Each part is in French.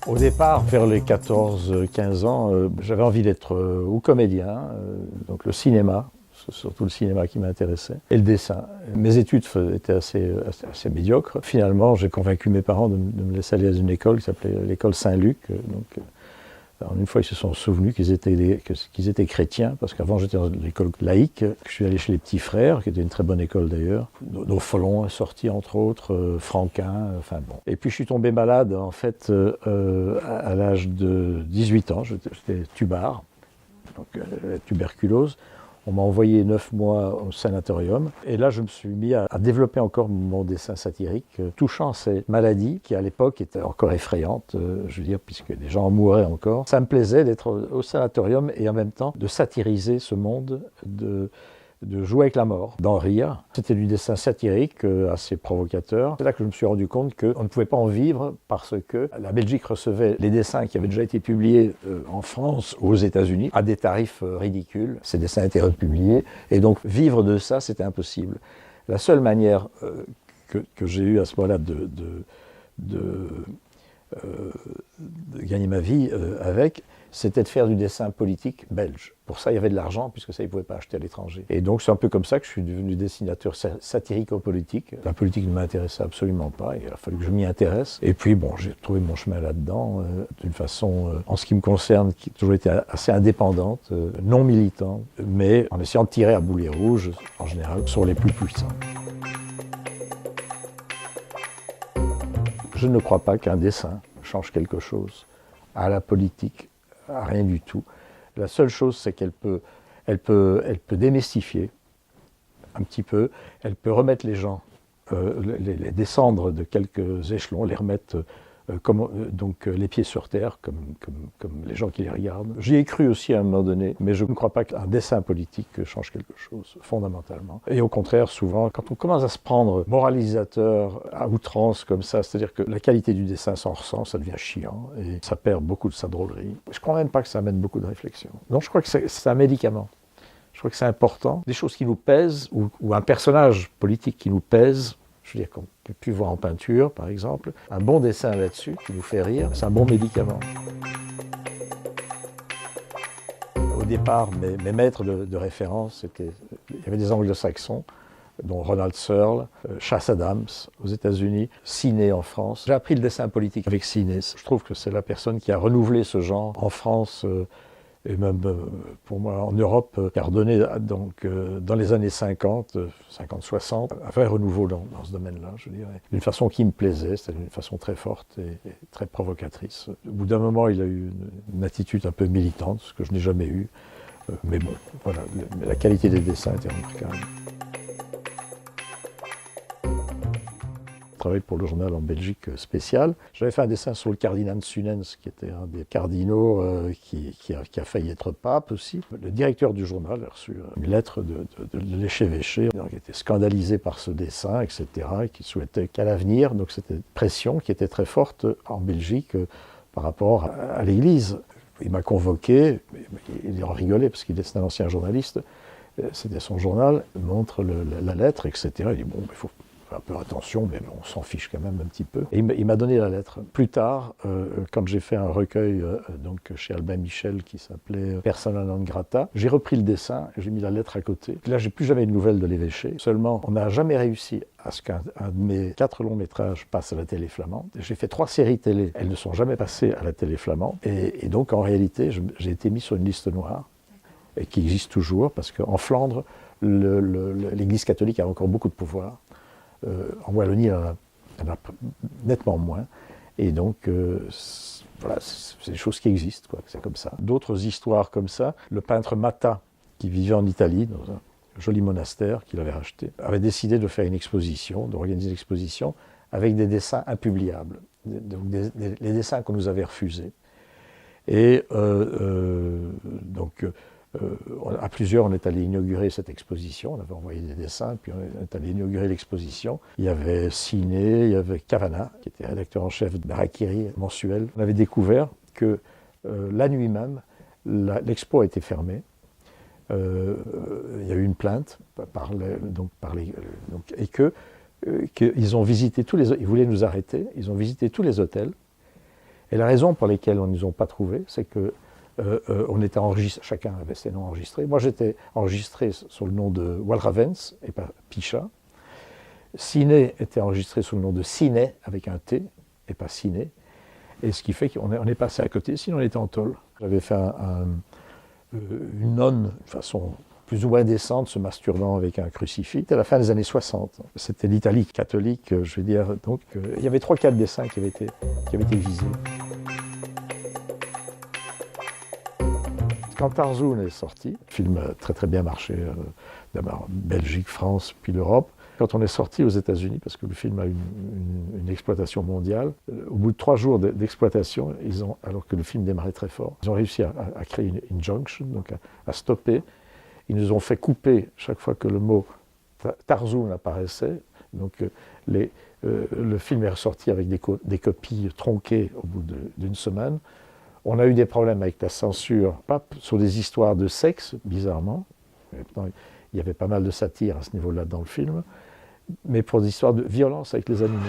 Au départ, vers les 14-15 ans, j'avais envie d'être ou comédien, donc le cinéma, c'est surtout le cinéma qui m'intéressait, et le dessin. Mes études étaient assez médiocres. Finalement, j'ai convaincu mes parents de me laisser aller à une école qui s'appelait l'école Saint-Luc. Alors une fois, ils se sont souvenus qu'ils étaient chrétiens, parce qu'avant j'étais dans l'école laïque. Je suis allé chez les Petits Frères, qui était une très bonne école d'ailleurs. Folon est sorti entre autres, Franquin, enfin bon. Et puis je suis tombé malade en fait à l'âge de 18 ans. J'étais tubard, donc tuberculose. On m'a envoyé 9 mois au sanatorium. Et là, je me suis mis à développer encore mon dessin satirique, touchant ces maladies qui, à l'époque, étaient encore effrayantes, je veux dire, puisque des gens en mouraient encore. Ça me plaisait d'être au sanatorium et en même temps de satiriser ce monde, de jouer avec la mort, d'en rire. C'était du dessin satirique, assez provocateur. C'est là que je me suis rendu compte qu'on ne pouvait pas en vivre parce que la Belgique recevait les dessins qui avaient déjà été publiés en France ou aux États-Unis à des tarifs ridicules. Ces dessins étaient republiés et donc vivre de ça, c'était impossible. La seule manière que j'ai eue à ce moment-là de gagner ma vie avec, c'était de faire du dessin politique belge. Pour ça, il y avait de l'argent, puisque ça, ils ne pouvaient pas acheter à l'étranger. Et donc, c'est un peu comme ça que je suis devenu dessinateur satirico-politique. La politique ne m'intéressait absolument pas, il a fallu que je m'y intéresse. Et puis, bon, j'ai trouvé mon chemin là-dedans, d'une façon, en ce qui me concerne, qui a toujours été assez indépendante, non militante, mais en essayant de tirer à boulet rouge, en général, sur les plus puissants. Je ne crois pas qu'un dessin change quelque chose à la politique, à rien du tout. La seule chose, c'est qu'elle peut démystifier un petit peu, elle peut remettre les gens, les descendre de quelques échelons, les remettre les pieds sur terre, comme les gens qui les regardent. J'y ai cru aussi à un moment donné, mais je ne crois pas qu'un dessin politique change quelque chose, fondamentalement. Et au contraire, souvent, quand on commence à se prendre moralisateur à outrance comme ça, c'est-à-dire que la qualité du dessin s'en ressent, ça devient chiant, et ça perd beaucoup de sa drôlerie. Je ne crois même pas que ça amène beaucoup de réflexion. Donc je crois que c'est un médicament. Je crois que c'est important. Des choses qui nous pèsent, ou un personnage politique qui nous pèse, je veux dire qu'on ne peut plus voir en peinture, par exemple. Un bon dessin là-dessus, qui nous fait rire, c'est un bon médicament. Au départ, mes maîtres de référence, il y avait des anglo-saxons, dont Ronald Searle, Chas Adams aux États-Unis, Siné en France. J'ai appris le dessin politique avec Siné. Je trouve que c'est la personne qui a renouvelé ce genre en France, et même pour moi en Europe, qui a redonné dans les années 50, 50-60, un vrai renouveau dans ce domaine-là, je dirais. D'une façon qui me plaisait, c'était d'une façon très forte et très provocatrice. Au bout d'un moment, il a eu une attitude un peu militante, ce que je n'ai jamais eu. Mais bon, voilà, la qualité des dessins était remarquable. Je travaillais pour le journal en Belgique spécial. J'avais fait un dessin sur le cardinal Sunens, qui était un des cardinaux qui a failli être pape aussi. Le directeur du journal a reçu une lettre de l'échevêché, qui était scandalisé par ce dessin, etc., et qui souhaitait qu'à l'avenir, donc c'était une pression qui était très forte en Belgique par rapport à l'Église. Il m'a convoqué, il en rigolait parce qu'il était un ancien journaliste, c'était son journal, il montre la lettre, etc. Il dit bon, il faut un peu attention, mais on s'en fiche quand même un petit peu. Et il m'a donné la lettre. Plus tard, quand j'ai fait un recueil donc chez Albin Michel qui s'appelait Persona non grata, j'ai repris le dessin et j'ai mis la lettre à côté. Là, j'ai plus jamais de nouvelles de l'évêché. Seulement, on n'a jamais réussi à ce qu'un de mes 4 longs métrages passe à la télé flamande. J'ai fait 3 séries télé. Elles ne sont jamais passées à la télé flamande. Et donc, en réalité, j'ai été mis sur une liste noire, et qui existe toujours, parce qu'en Flandre, l'Église catholique a encore beaucoup de pouvoir. En Wallonie, elle a nettement moins. Et donc, voilà, c'est des choses qui existent, quoi. C'est comme ça. D'autres histoires comme ça, le peintre Matta, qui vivait en Italie, dans un joli monastère qu'il avait racheté, avait décidé de faire une exposition, d'organiser une exposition avec des dessins impubliables, donc les dessins qu'on nous avait refusés. Et à plusieurs, on est allé inaugurer cette exposition, on avait envoyé des dessins, puis on est allé inaugurer l'exposition. Il y avait Siné, il y avait Cavana, qui était rédacteur en chef de Harakiri mensuel. On avait découvert que la nuit même, l'expo a été fermée. Il y a eu une plainte et qu'ils ont visité ils voulaient nous arrêter, ils ont visité tous les hôtels, Et la raison pour laquelle on ne nous ont pas trouvés, c'est que on était enregistré, chacun avait ses noms enregistrés. Moi, j'étais enregistré sous le nom de Walravens et pas Picha. Ciné était enregistré sous le nom de Ciné avec un T et pas Ciné. Et ce qui fait qu'on est passé à côté, sinon on était en tôle. J'avais fait une nonne, de façon plus ou moins décente, se masturbant avec un crucifix. C'était à la fin des années 60. C'était l'Italie catholique, je vais dire. Donc, il y avait 3-4 dessins qui avaient été visés. Quand Tarzoun est sorti, le film a très très bien marché, d'abord Belgique, France, puis l'Europe. Quand on est sorti aux États-Unis, parce que le film a une exploitation mondiale, au bout de 3 jours d'exploitation, alors que le film démarrait très fort, ils ont réussi à créer une injunction, donc à stopper. Ils nous ont fait couper chaque fois que le mot Tarzoun apparaissait. Donc le film est ressorti avec des copies tronquées au bout d'une semaine. On a eu des problèmes avec la censure, pas sur des histoires de sexe, bizarrement. Il y avait pas mal de satire à ce niveau-là dans le film, mais pour des histoires de violence avec les animaux.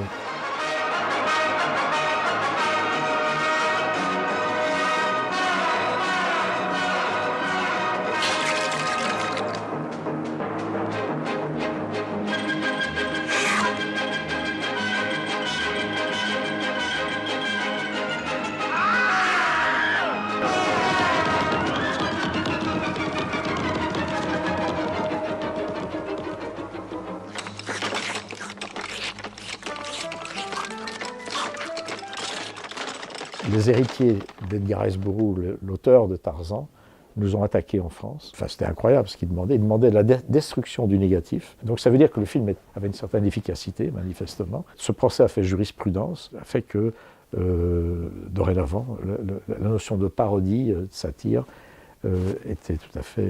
Les héritiers d'Edgar Rice Burroughs, l'auteur de Tarzan, nous ont attaqués en France. Enfin, c'était incroyable ce qu'ils demandaient. Ils demandaient la destruction du négatif. Donc ça veut dire que le film avait une certaine efficacité, manifestement. Ce procès a fait jurisprudence, a fait que, dorénavant, la notion de parodie, de satire, était tout à fait...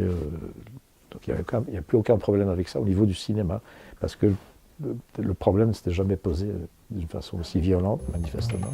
donc il n'y a plus aucun problème avec ça au niveau du cinéma, parce que le problème ne s'était jamais posé d'une façon aussi violente, manifestement.